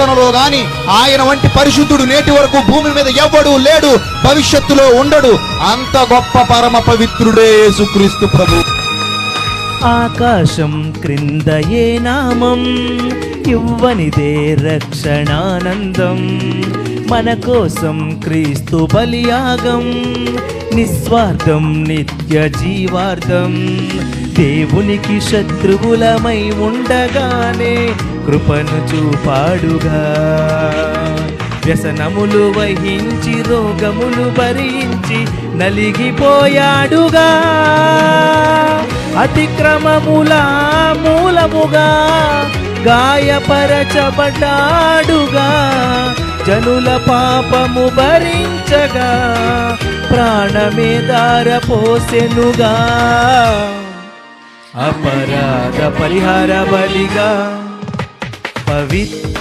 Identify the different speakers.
Speaker 1: పురాతనలో గాని ఆయన వంటి పరిశుద్ధుడు నేటి వరకు భూమి మీద ఎవ్వడు లేడు, భవిష్యత్తులో ఉండడు. అంత గొప్ప పరమ పవిత్రుడే యేసుక్రీస్తు ప్రభు.
Speaker 2: ఆకాశం క్రింద ఏ నామం ఇవ్వనిదే రక్షణానందం, మన కోసం క్రీస్తు బలియాగం, నిస్వార్థం నిత్య జీవార్థం. దేవునికి శత్రువులమై ఉండగానే కృపను చూపాడుగా, వ్యసనములు వహించి రోగములు భరించి నలిగిపోయాడుగా, అతిక్రమముల మూలముగా గాయపరచబడ్డాడుగా, జనుల పాపము భరించగా ప్రాణమే ధారపోసెనుగా, అపరాధ పరిహార బలిగా పవిత్ర